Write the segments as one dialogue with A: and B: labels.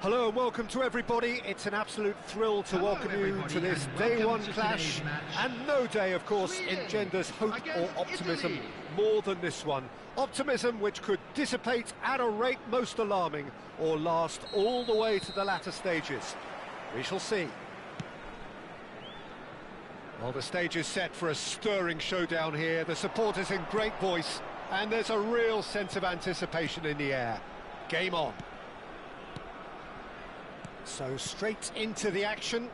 A: Hello and welcome to everybody. It's an absolute thrill to welcome you to this day one clash, and no day, of course, engenders hope or optimism more than this one. Optimism which could dissipate at a rate most alarming or last all the way to the latter stages. We shall see. Well, the stage is set for a stirring showdown here. The supporters in great voice, and there's a real sense of anticipation in the air. Game on. So straight into the action.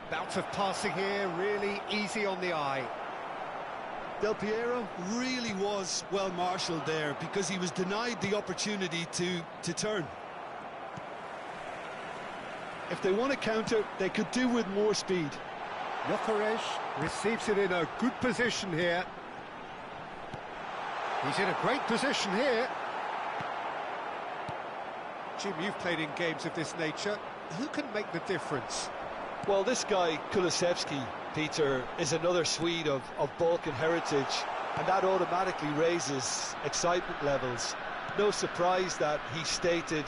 A: Bout of passing here, really easy on the eye.
B: Del Piero really was well marshalled there because he was denied the opportunity to turn. If they want to counter, they could do with more speed.
A: Gyökeres receives it in a good position here. He's in a great position here. Jim, you've played in games of this nature. Who can make the difference?
B: Well, this guy, Kulusevski, Peter, is another Swede of Balkan heritage, and that automatically raises excitement levels. No surprise that he stated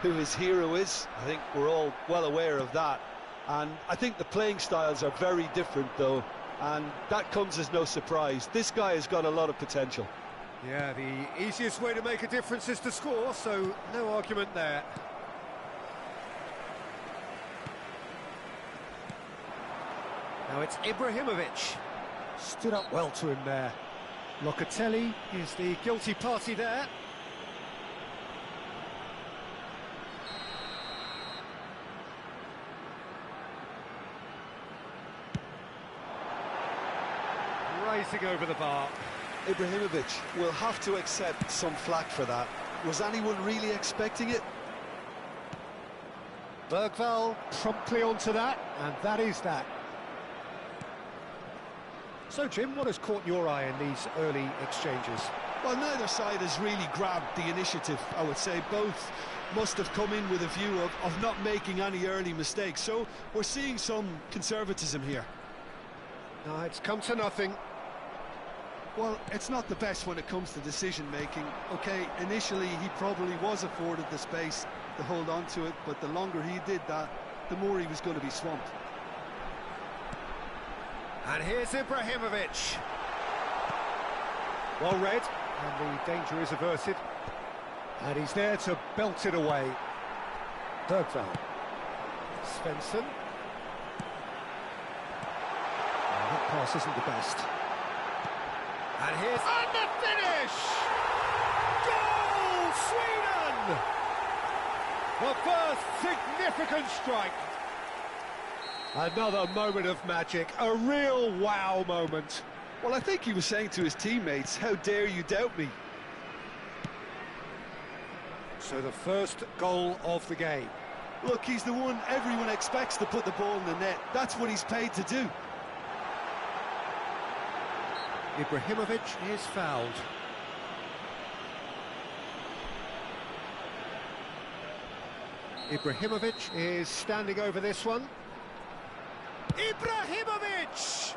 B: who his hero is. I think we're all well aware of that. And I think the playing styles are very different, though, and that comes as no surprise. This guy has got a lot of potential.
A: Yeah, the easiest way to make a difference is to score, so no argument there. Now it's Ibrahimovic. Stood up well to him there. Locatelli is the guilty party there. Racing over the bar.
B: Ibrahimovic will have to accept some flack for that. Was anyone really expecting it?
A: Bergvall promptly onto that, and that is that. So, Jim, what has caught your eye in these early exchanges?
B: Well, neither side has really grabbed the initiative, I would say. Both must have come in with a view of not making any early mistakes. So, we're seeing some conservatism here.
A: No, it's come to nothing.
B: Well, it's not the best when it comes to decision-making. OK, initially he probably was afforded the space to hold on to it, but the longer he did that, the more he was going to be swamped.
A: And here's Ibrahimovic. Well read, and the danger is averted. And he's there to belt it away. Bergvall. Svensson. Oh, that pass isn't the best. And here's... And the finish! Goal, Sweden! The first significant strike. Another moment of magic, a real wow moment.
B: Well, I think he was saying to his teammates, how dare you doubt me?
A: So the first goal of the game.
B: Look, he's the one everyone expects to put the ball in the net. That's what he's paid to do.
A: Ibrahimovic is fouled. Ibrahimovic is standing over this one. Ibrahimovic!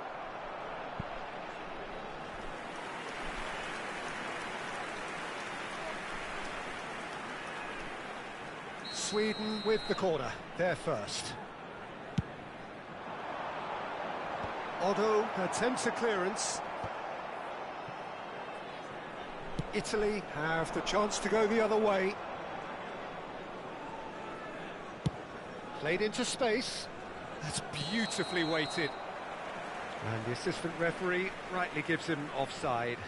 A: Sweden with the corner, their first. Otto attempts a clearance. Italy have the chance to go the other way. Played into space. That's beautifully weighted. And the assistant referee rightly gives him offside.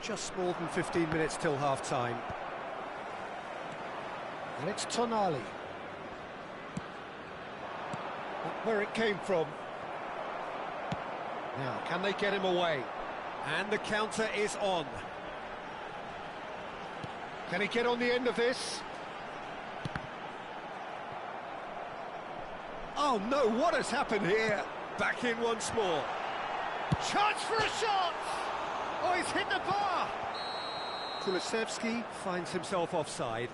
A: Just more than 15 minutes till half-time. And it's Tonali. Where it came from. Now, can they get him away? And the counter is on. Can he get on the end of this? Oh no, what has happened here? Back in once more. Chance for a shot! Oh, he's hit the bar! Kulusevski finds himself offside.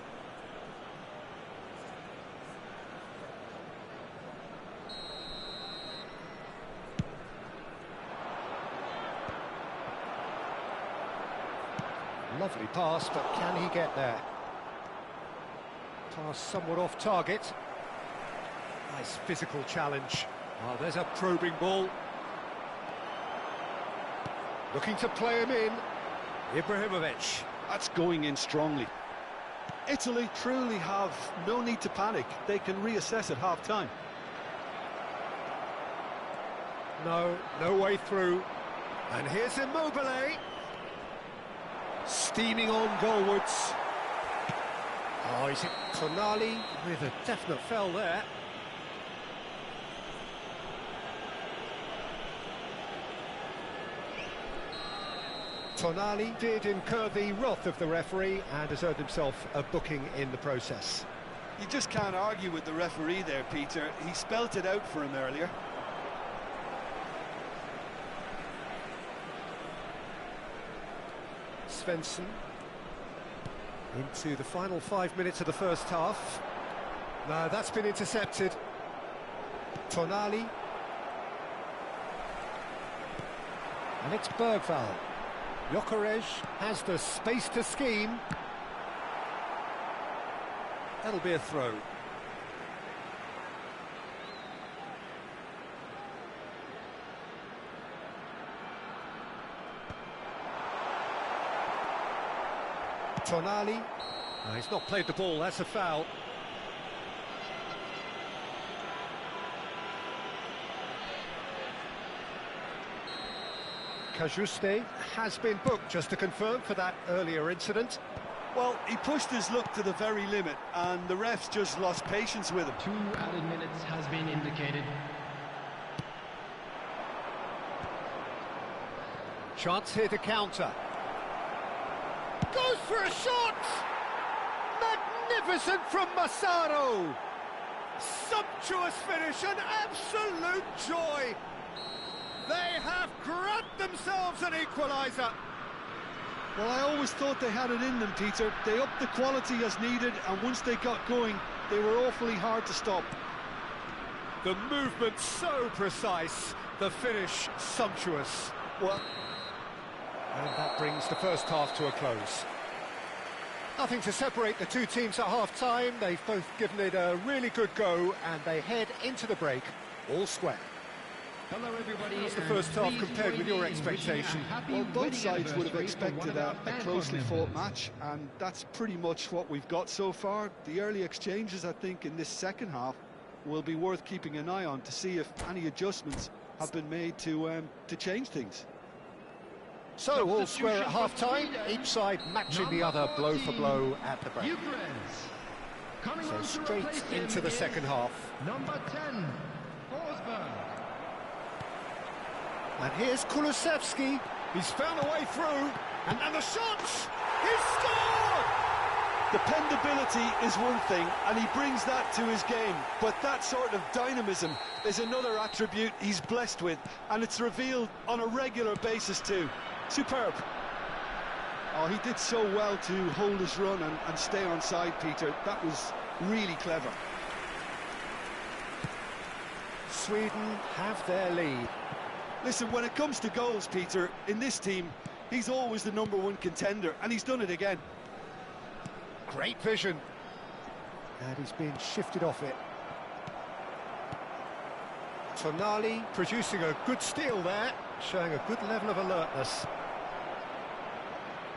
A: Lovely pass, but can he get there? Pass somewhat off target. Nice physical challenge. Oh, there's a probing ball. Looking to play him in. Ibrahimovic.
B: That's going in strongly. Italy truly have no need to panic. They can reassess at half-time.
A: No way through. And here's Immobile. Steaming on goalwards. Oh, is it Tonali with a definite foul there? Tonali did incur the wrath of the referee and has earned himself a booking in the process.
B: You just can't argue with the referee there, Peter. He spelt it out for him earlier.
A: Svensson. Into the final 5 minutes of the first half. No, that's been intercepted. Tonali. And it's Bergvall. Jokerej has the space to scheme. That'll be a throw. Tonali. No, he's not played the ball, that's a foul. Cajuste has been booked, just to confirm, for that earlier incident.
B: Well, he pushed his luck to the very limit, and the refs just lost patience with him.
C: 2 added minutes has been indicated.
A: Chance here to counter. Goes for a shot! Magnificent from Massaro! Sumptuous finish, an absolute joy! They have grabbed themselves an equaliser.
B: Well, I always thought they had it in them, Peter. They upped the quality as needed, and once they got going, they were awfully hard to stop.
A: The movement so precise, the finish sumptuous.
B: Well,
A: and that brings the first half to a close. Nothing to separate the two teams at half-time. They've both given it a really good go, and they head into the break all square.
C: Hello everybody.
A: How's the first half compared with your expectation?
B: well, both sides would have expected a closely fought match, and that's pretty much what we've got so far. The early exchanges, I think, in this second half will be worth keeping an eye on to see if any adjustments have been made to change things.
A: So, all square at half-time, each side matching the other blow for blow at the break. So straight into the second half.
C: Number 10, Forsberg.
A: And here's Kulusevski. He's found a way through, and the shot! He's scored!
B: Dependability is one thing, and he brings that to his game, but that sort of dynamism is another attribute he's blessed with, and it's revealed on a regular basis too. Superb. Oh, he did so well to hold his run and stay on side, Peter. That was really clever.
A: Sweden have their lead.
B: Listen, when it comes to goals, Peter, in this team, he's always the #1 contender, and he's done it again.
A: Great vision. And he's being shifted off it. Tonali producing a good steal there, showing a good level of alertness.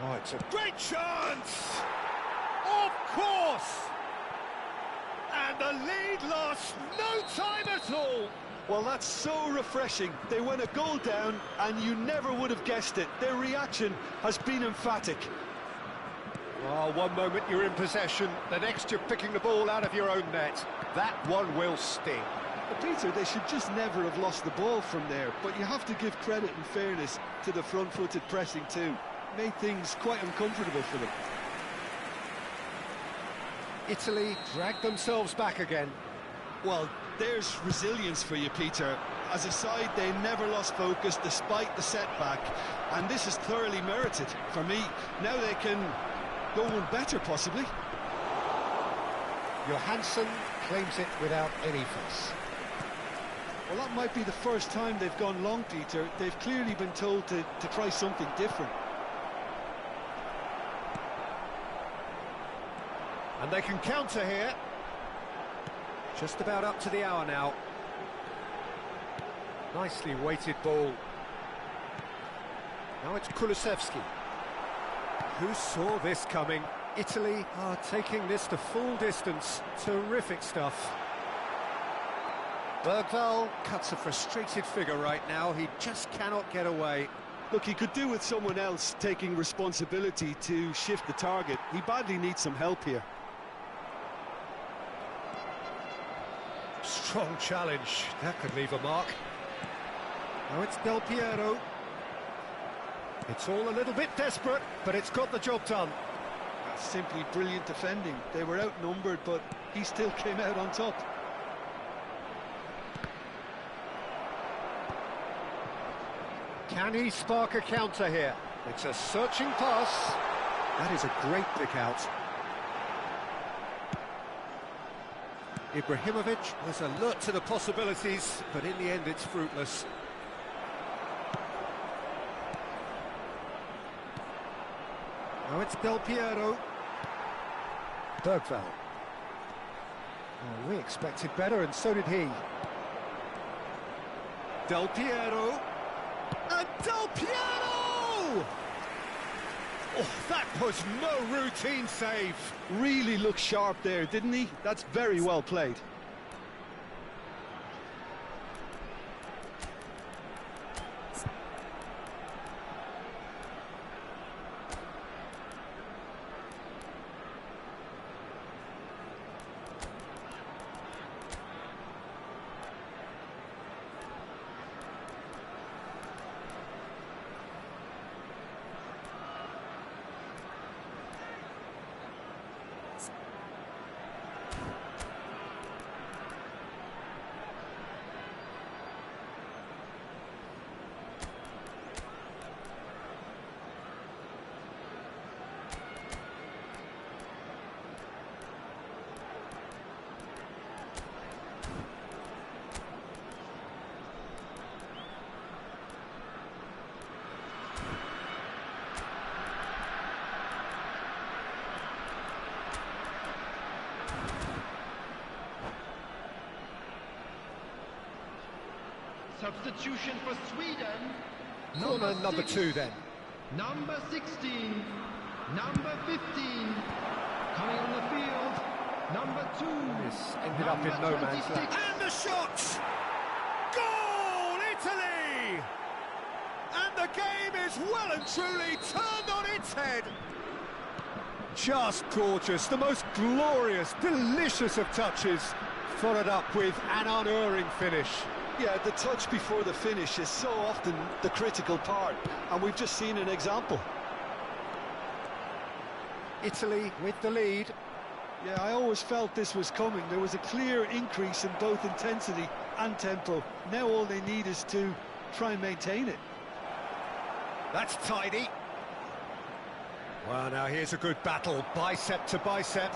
A: Oh, it's a great chance! Of course! And the lead lost no time at all!
B: Well, that's so refreshing. They went a goal down, and you never would have guessed it. Their reaction has been emphatic.
A: Oh, one moment you're in possession, the next you're picking the ball out of your own net. That one will sting.
B: But Peter, they should just never have lost the ball from there, but you have to give credit and fairness to the front-footed pressing too. Made things quite uncomfortable for them.
A: Italy dragged themselves back again.
B: Well, there's resilience for you, Peter. As a side, they never lost focus despite the setback, and this is thoroughly merited for me. Now they can go one better, possibly.
A: Johansson claims it without any fuss.
B: Well, that might be the first time they've gone long, Peter. They've clearly been told to try something different.
A: And they can counter here. Just about up to the hour now. Nicely weighted ball. Now it's Kulusevski. Who saw this coming? Italy are taking this to full distance. Terrific stuff. Bergvall cuts a frustrated figure right now. He just cannot get away.
B: Look, he could do with someone else taking responsibility to shift the target. He badly needs some help here.
A: Strong challenge. That could leave a mark. Now it's Del Piero. It's all a little bit desperate, but it's got the job done.
B: That's simply brilliant defending. They were outnumbered, but he still came out on top.
A: Can he spark a counter here? It's a searching pass. That is a great pick out. Ibrahimovic was alert to the possibilities, but in the end it's fruitless. Now it's Del Piero. Bergvall. Oh, we expected better, and so did he. Del Piero. And Del Piero! Oh, that was no routine save.
B: Really looked sharp there, didn't he? That's very well played.
C: Substitution for Sweden.
A: Corner number
C: 6,
A: 2 then.
C: Number 16. Number 15. Coming on the field. Number 2.
A: This ended up in no man's land. And the shot! Goal, Italy! And the game is well and truly turned on its head. Just gorgeous, the most glorious, delicious of touches, followed up with an unerring finish.
B: Yeah, the touch before the finish is so often the critical part, and we've just seen an example.
A: Italy with the lead.
B: Yeah, I always felt this was coming. There was a clear increase in both intensity and tempo. Now all they need is to try and maintain it.
A: That's tidy. Well, now here's a good battle, bicep to bicep.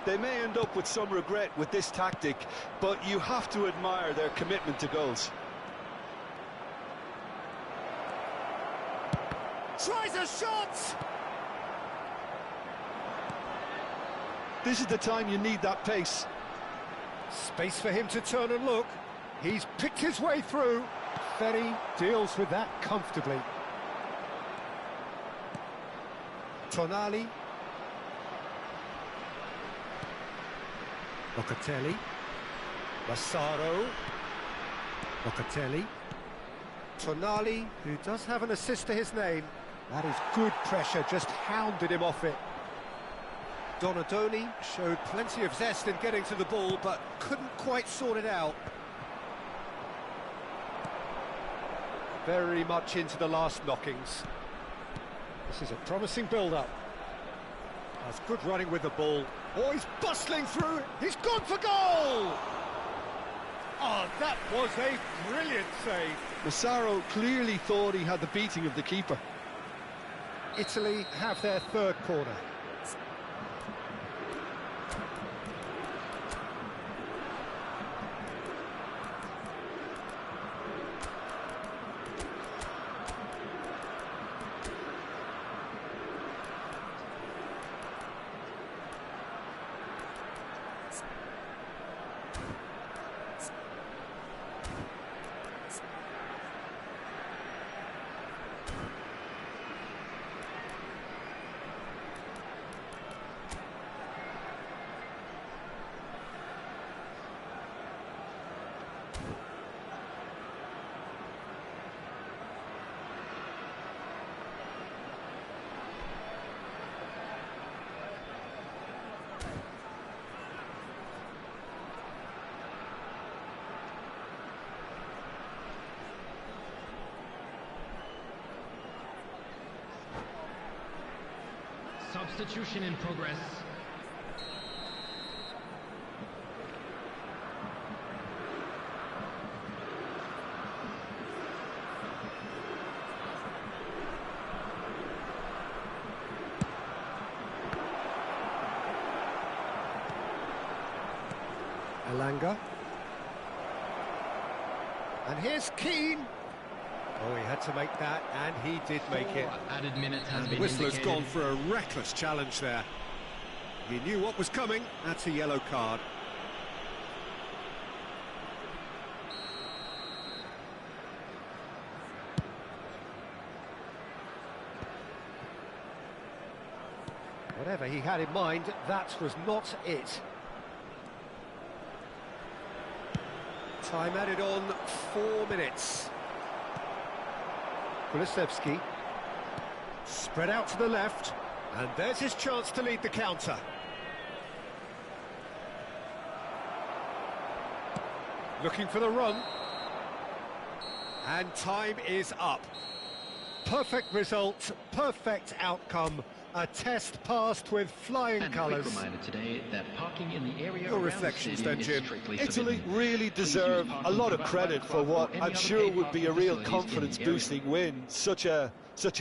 B: They may end up with some regret with this tactic, but you have to admire their commitment to goals.
A: Tries a shot!
B: This is the time you need that pace.
A: Space for him to turn and look. He's picked his way through. Ferry deals with that comfortably. Tonali. Locatelli. Massaro. Locatelli. Tonali, who does have an assist to his name. That is good pressure, just hounded him off it. Donadoni showed plenty of zest in getting to the ball, but couldn't quite sort it out. Very much into the last knockings. This is a promising build-up. That's good running with the ball. Oh, he's bustling through. He's gone for goal! Oh, that was a brilliant save.
B: Massaro clearly thought he had the beating of the keeper.
A: Italy have their third corner.
C: Substitution in progress.
A: Elanga. And here's Keane. Oh, he had to make that, and he did make it.
C: Added minutes has
D: And
C: been
D: the whistler's
C: indicated.
D: gone for a reckless challenge there. He knew what was coming. That's a yellow card.
A: Whatever he had in mind, that was not it. Time added on 4 minutes. Kulusevski. Spread out to the left. And there's his chance to lead the counter. Looking for the run. And time is up. Perfect result, perfect outcome. A test passed with flying
C: And a
A: colours.
C: quick reminder today that parking in the area
D: Your
C: around
D: reflections
C: the
D: then,
C: stadium
D: Jim.
C: is strictly
B: Italy
C: forbidden.
B: really
C: Please
B: deserve
C: use
B: a
C: parking
B: lot of
C: provided
B: credit
C: by
B: for what
C: any
B: I'm
C: other
B: sure
C: paid
B: would be a
C: parking
B: real
C: facilities in the
B: confidence
C: area.
B: boosting win. Such a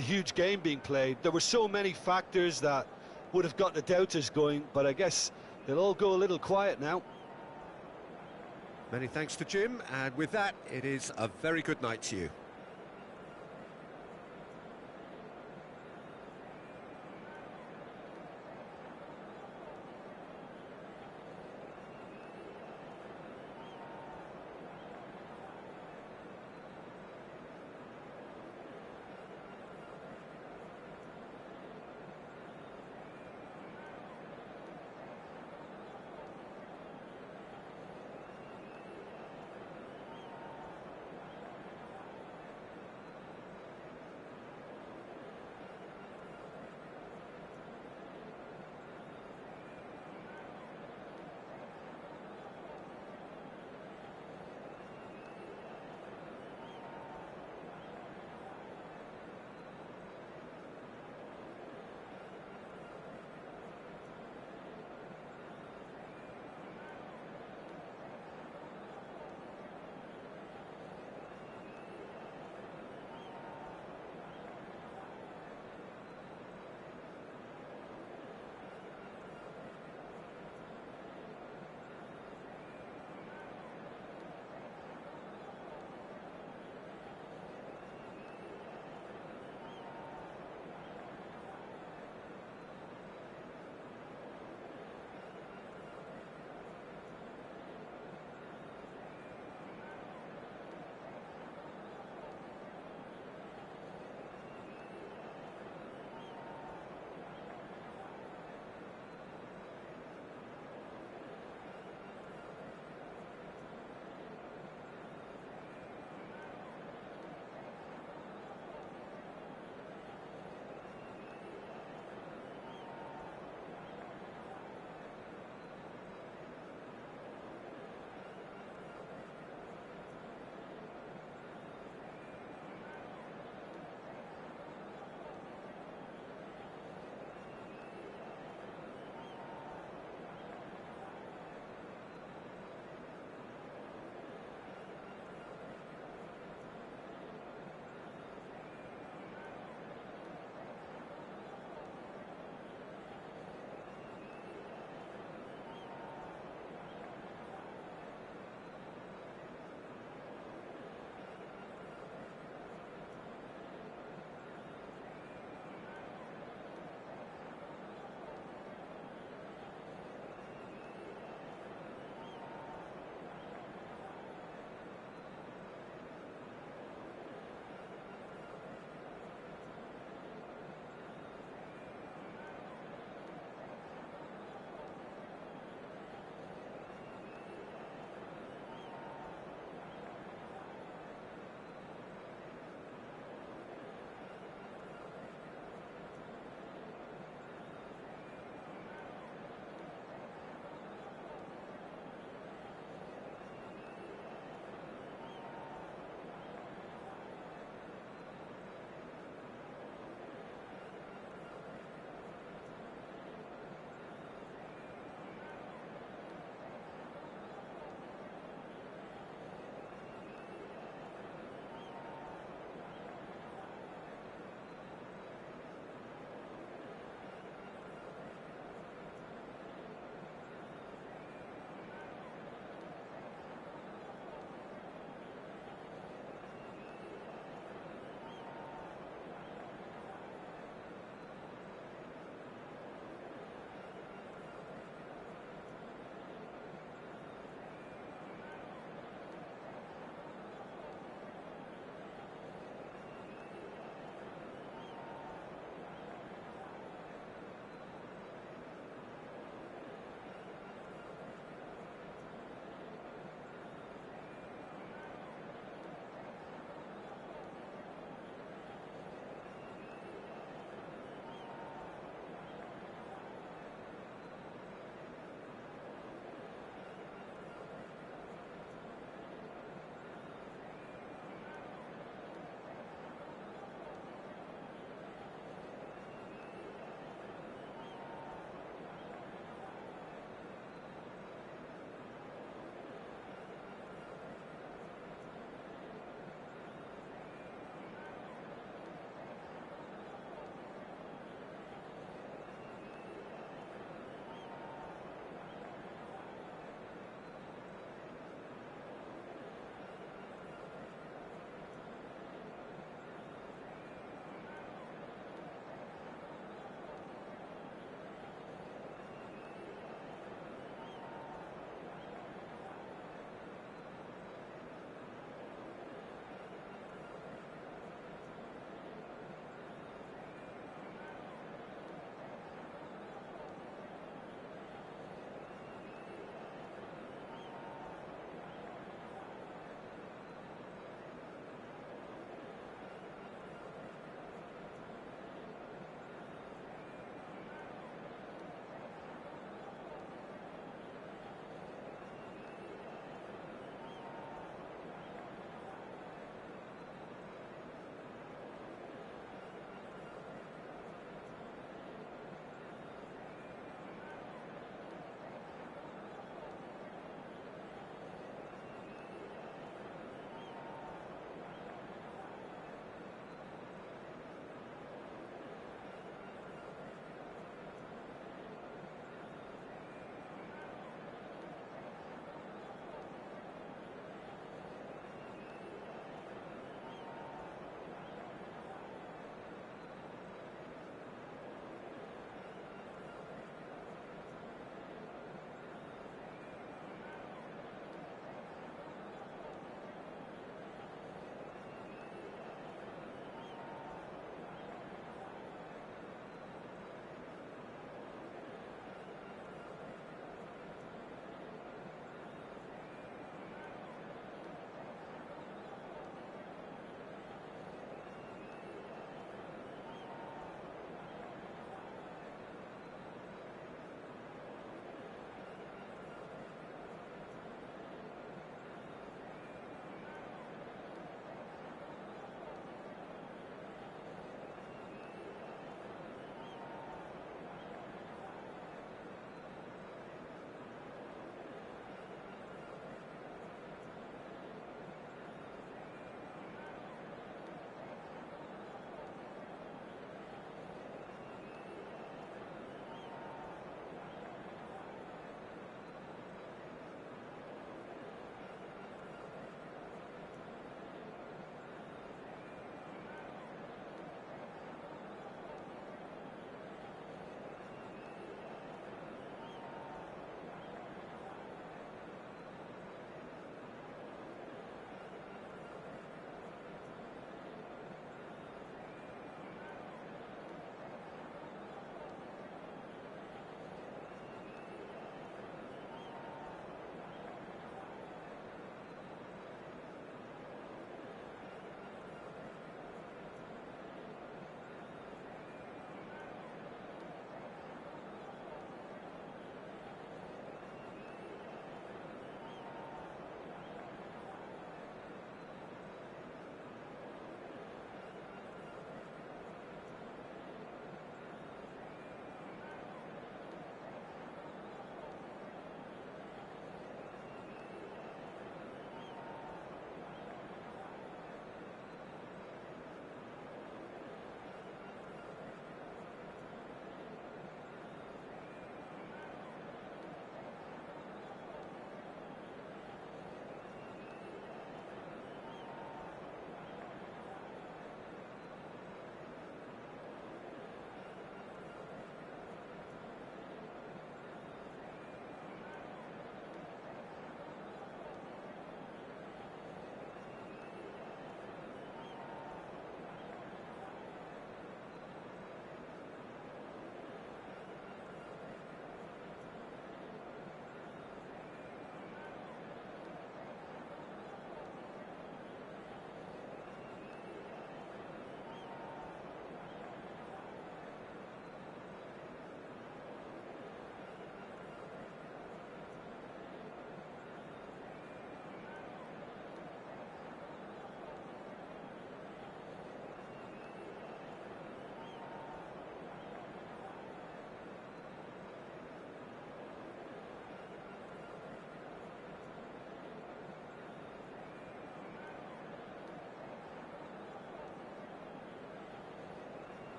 B: huge game being played. There were so many factors that would have got the doubters going, but I guess they'll all go a little quiet now.
D: Many thanks to Jim, and with that, it is a very good night to you.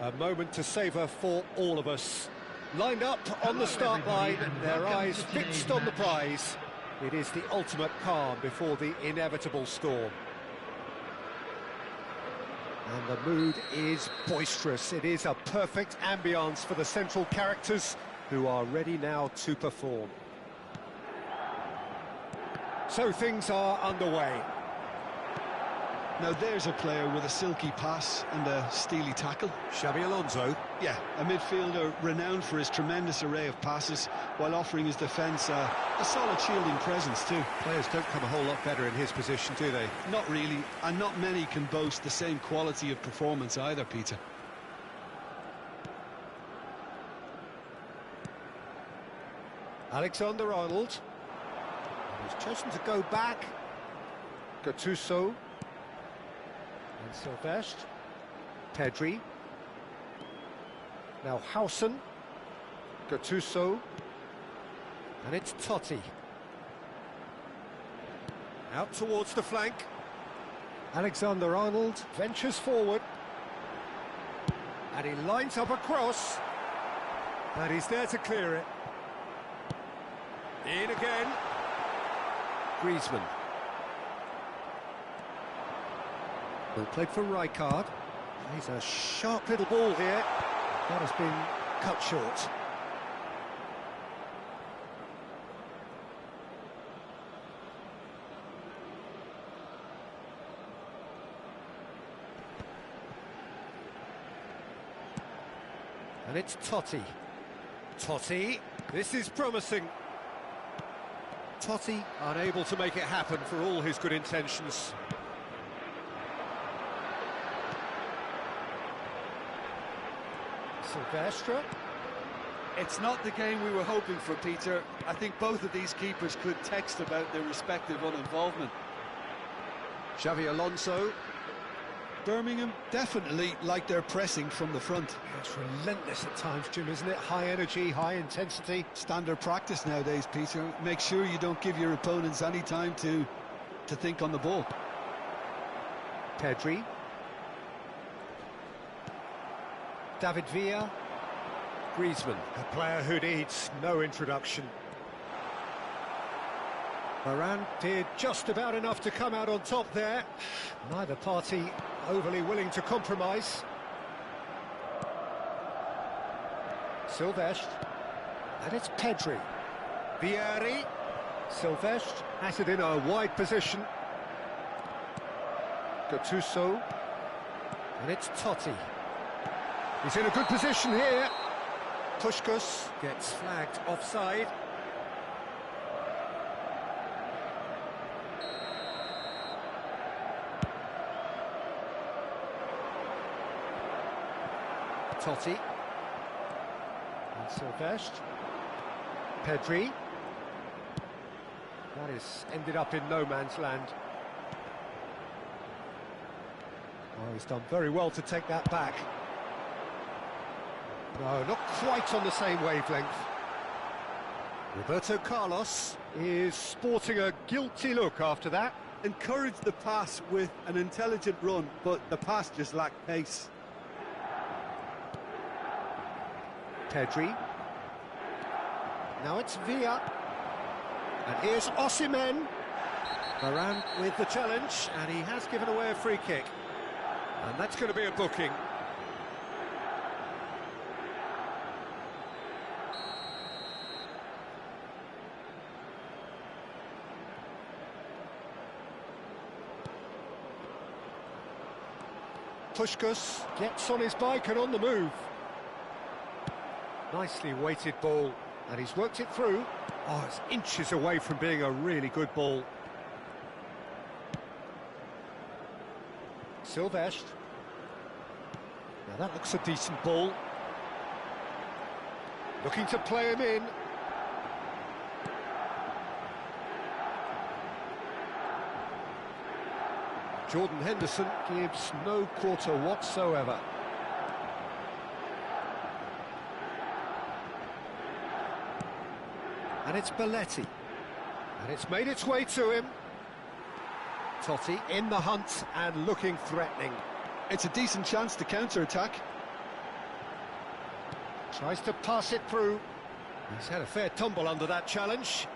A: A moment to savour for all of us. Lined up on the start line, their eyes fixed on the prize. It is the ultimate calm before the inevitable storm. And the mood is boisterous. It is a perfect ambience for the central characters who are ready now to perform. So things are underway.
E: Now there's a player with a silky pass and a steely tackle.
D: Xabi Alonso.
E: Yeah, a midfielder renowned for his tremendous array of passes while offering his defence a solid shielding presence too.
D: Players don't come a whole lot better in his position, do they?
E: Not really, and not many can boast the same quality of performance either, Peter.
A: Alexander-Arnold. He's chosen to go back. Gattuso. And Silvestre. Pedri. Now Hausen. Gattuso. And it's Totti. Out towards the flank. Alexander-Arnold ventures forward. And he lines up a cross. And he's there to clear it. In again. Griezmann. Well played for Rijkaard. He's a sharp little ball here. That has been cut short. And it's Totti. Totti. This is promising. Totti unable to make it happen for all his good intentions. Silvestre.
E: It's not the game we were hoping for, Peter. I think both of these keepers could text about their respective uninvolvement.
A: Xabi Alonso.
E: Birmingham definitely like their pressing from the front.
A: It's relentless at times, Jim, isn't it? High energy, high intensity.
E: Standard practice nowadays, Peter. Make sure you don't give your opponents any time to think on the ball.
A: Pedri. David Villa. Griezmann, a player who needs no introduction. Varane did just about enough to come out on top there. Neither party overly willing to compromise. Silvestre. And it's Pedri. Vieri. Silvestre has it in a wide position. Gattuso. And it's Totti. He's in a good position here. Puskás gets flagged offside. Totti. And Silvestre. Pedri. That is ended up in no man's land. Oh, he's done very well to take that back. No, not quite on the same wavelength. Roberto Carlos is sporting a guilty look after that.
E: Encouraged the pass with an intelligent run, but the pass just lacked pace.
A: Pedri. Now it's Villa. And here's Osimhen. Varane with the challenge, and he has given away a free kick. And that's going to be a booking. Puskás gets on his bike and on the move. Nicely weighted ball, and he's worked it through. Oh, it's inches away from being a really good ball. Silvestre. Now that looks a decent ball. Looking to play him in. Jordan Henderson gives no quarter whatsoever. And it's Belletti. And it's made its way to him. Totti in the hunt and looking threatening.
E: It's a decent chance to counter-attack.
A: Tries to pass it through. He's had a fair tumble under that challenge.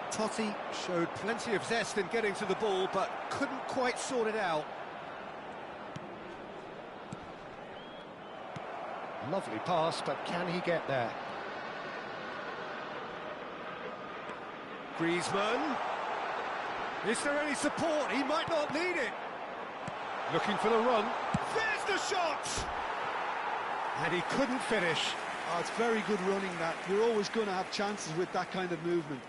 A: Totti showed plenty of zest in getting to the ball, but couldn't quite sort it out. Lovely pass, but can he get there? Griezmann. Is there any support? He might not need it. Looking for the run. There's the shot! And he couldn't finish.
E: Oh, it's very good running, that. You're always going to have chances with that kind of movement.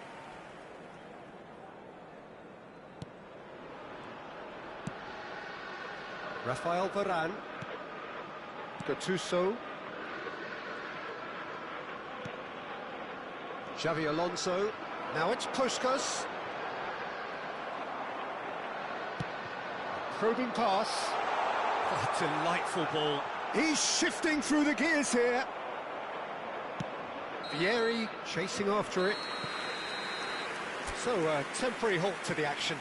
A: Rafael Varane. Gattuso. Xavi Alonso. Now it's Puskas. Probing pass. Oh, delightful ball. He's shifting through the gears here. Vieri chasing after it. So a temporary halt to the action.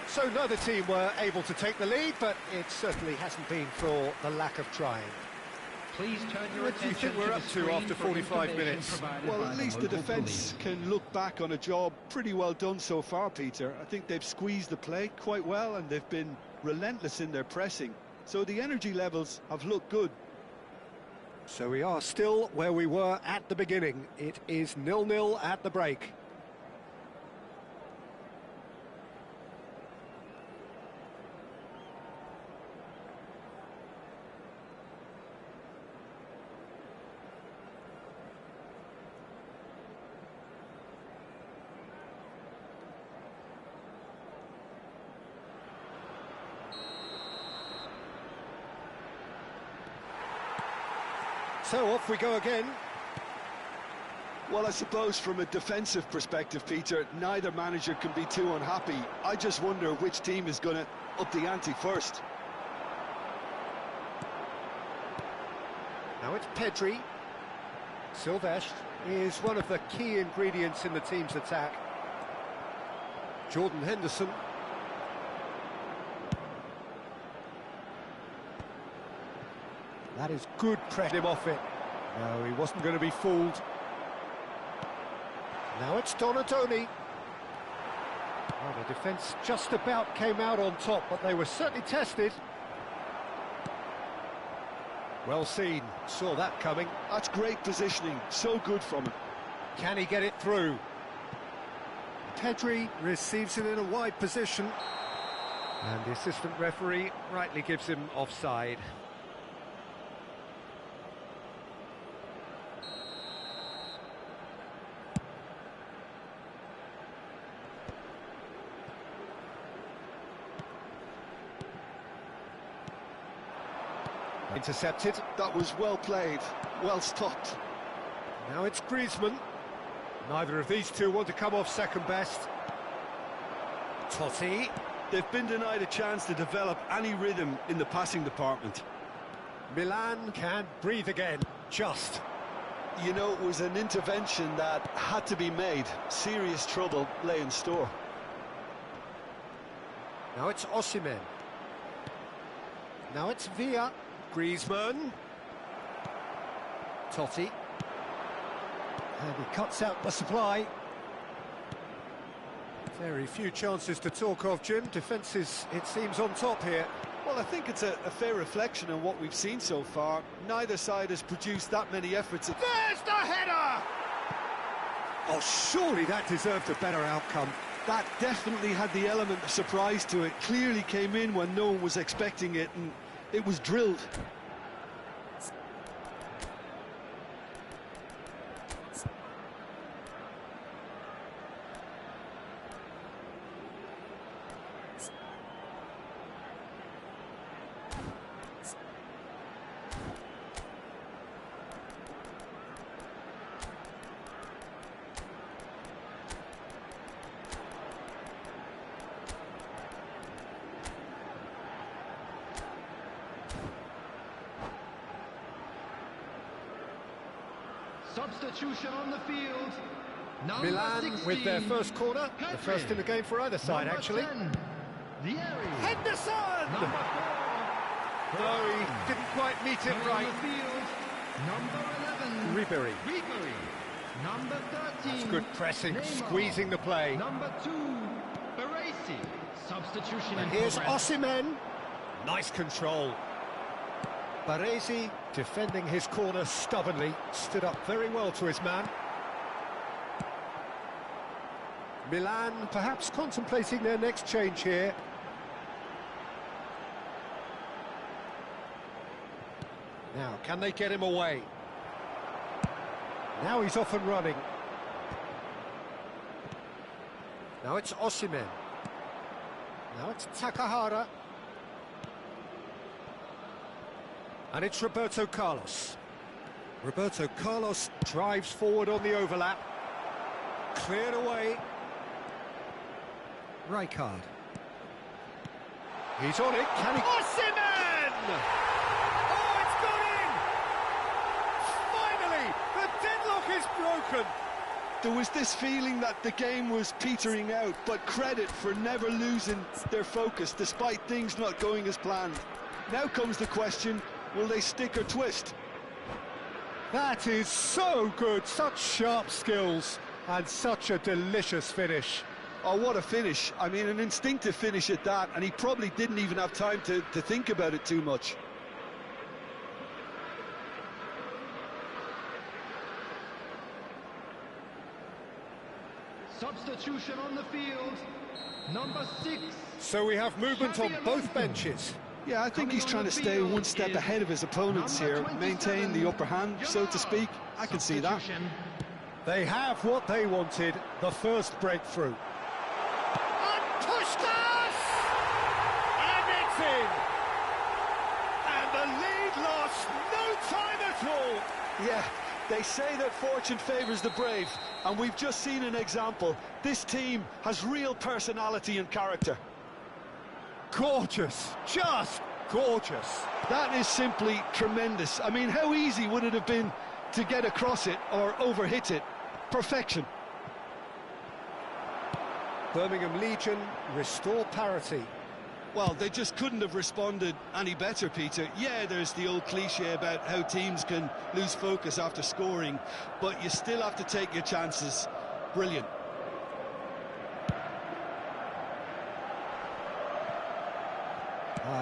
A: So neither team were able to take the lead, but it certainly hasn't been for the lack of trying.
C: Please turn your
A: What do you
C: attention
A: think we're
C: to
A: up
C: the
A: to
C: screen
A: after
C: for
A: 45
C: information
A: minutes?
C: provided
E: Well,
C: by
E: at least the
C: local
E: defence
C: police.
E: can look back on a job pretty well done so far, Peter. I think they've squeezed the play quite well and they've been relentless in their pressing. So the energy levels have looked good.
A: So we are still where we were at the beginning. It is 0-0 at the break. So off we go again.
E: Well, I suppose from a defensive perspective, Peter, neither manager can be too unhappy. I just wonder which team is going to up the ante first.
A: Now it's Pedri. Silvestre is one of the key ingredients in the team's attack. Jordan Henderson. That is good press him off it. No, he wasn't going to be fooled. Now it's Donatoni. Well, the defence just about came out on top, but they were certainly tested. Well seen, saw that coming.
E: That's great positioning, so good from him.
A: Can he get it through? Pedri receives it in a wide position. And the assistant referee rightly gives him offside. Intercepted.
E: That was well played, well stopped.
A: Now it's Griezmann. Neither of these two want to come off second best. Totti.
E: They've been denied a chance to develop any rhythm in the passing department.
A: Milan can breathe again, just.
E: You know, it was an intervention that had to be made. Serious trouble lay in store.
A: Now it's Osimhen. Now it's Villa. Griezmann. Totti. And he cuts out the supply. Very few chances to talk of, Jim. Defence is, it seems, on top here.
E: Well, I think it's a fair reflection on what we've seen so far. Neither side has produced that many efforts.
A: There's the header! Oh, surely that deserved a better outcome.
E: That definitely had the element of surprise to it. Clearly came in when no one was expecting it, and it was drilled.
C: Substitution on the field.
A: Milan with their first corner, the first in the game for either side, actually. Henderson! No, he didn't quite meet it right.
C: Number 11.
A: Ribery.
C: Number 13.
A: That's good pressing,
C: Neymar.
A: squeezing the play.
C: Number 2. Baresi. Substitution
A: And
C: in
A: here's
C: progress.
A: Osimhen. Nice control. Baresi defending his corner stubbornly, stood up very well to his man. Milan perhaps contemplating their next change here. Now, can they get him away? Now he's off and running. Now it's Osimhen. Now it's Takahara. And it's Roberto Carlos. Roberto Carlos drives forward on the overlap. Cleared away. Rijkaard. He's on it. Can he? Osimhen! Oh, it's gone in! Finally, the deadlock is broken.
E: There was this feeling that the game was petering out, but credit for never losing their focus despite things not going as planned. Now comes the question, will they stick or twist?
A: That is so good, such sharp skills and such a delicious finish.
E: Oh, what a finish. I mean, an instinctive finish at that, and he probably didn't even have time to think about it too much.
C: Substitution on the field. Number 6.
A: So we have movement on both benches.
E: Yeah, I think he's trying to stay one step ahead of his opponents here, maintain the upper hand, so to speak. I can see that.
A: They have what they wanted, the first breakthrough. And Puskás! And it's in! And the lead lost no time at all!
E: Yeah, they say that fortune favours the brave, and we've just seen an example. This team has real personality and character.
A: Gorgeous, just gorgeous.
E: That is simply tremendous. I mean, how easy would it have been to get across it or overhit it? Perfection.
A: Birmingham Legion restore parity.
E: Well, they just couldn't have responded any better, Peter. Yeah, there's the old cliche about how teams can lose focus after scoring, but you still have to take your chances. Brilliant.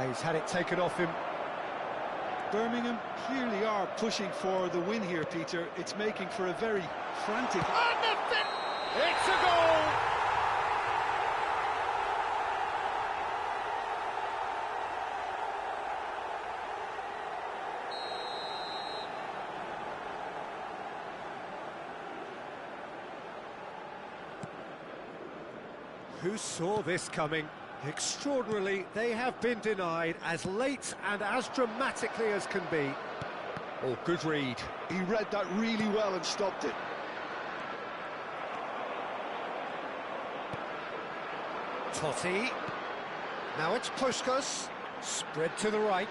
A: He's had it taken off him.
E: Birmingham clearly are pushing for the win here, Peter. It's making for a very frantic...
A: And the fit! It's a goal! Who saw this coming? Extraordinarily, they have been denied as late and as dramatically as can be. Oh, good read.
E: He read that really well and stopped it.
A: Totti. Now it's Puskás. Spread to the right.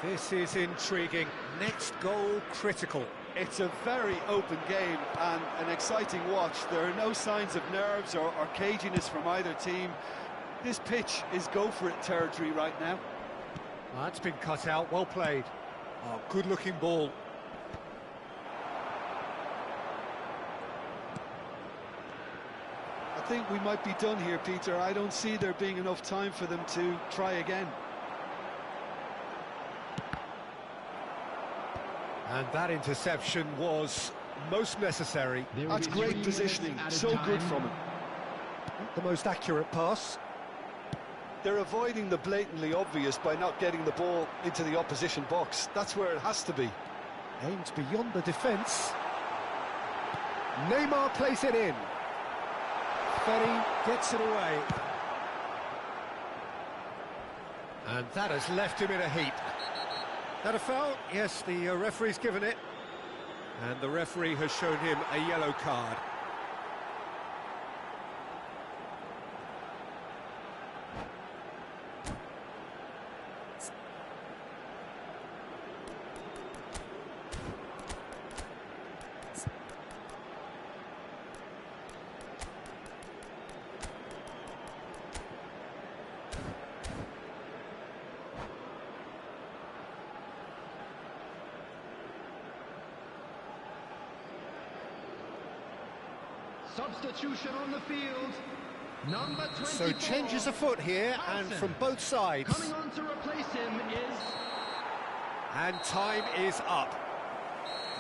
A: This is intriguing. Next goal critical.
E: It's a very open game and an exciting watch. There are no signs of nerves or caginess from either team. This pitch is go-for-it territory right now.
A: That's been cut out, well played. Oh, good-looking ball.
E: I think we might be done here, Peter. I don't see there being enough time for them to try again.
A: And that interception was most necessary.
E: That's great positioning, so good from him.
A: Not the most accurate pass.
E: They're avoiding the blatantly obvious by not getting the ball into the opposition box. That's where it has to be.
A: Aimed beyond the defence. Neymar plays it in. Ferry gets it away. And that has left him in a heap. That a foul? Yes, the referee's given it. And the referee has shown him a yellow card.
C: Substitution on the field. Number 24.
A: So changes afoot here, and from both sides.
C: Coming on to replace him is...
A: And time is up.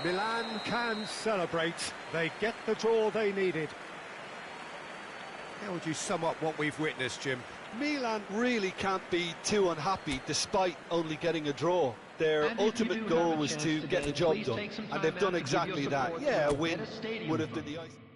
A: Milan can celebrate. They get the draw they needed. How would you sum up what we've witnessed, Jim?
B: Milan really can't be too unhappy despite only getting a draw. Their ultimate goal was to get the job done, and they've done exactly that. Yeah, a win would have been the icing.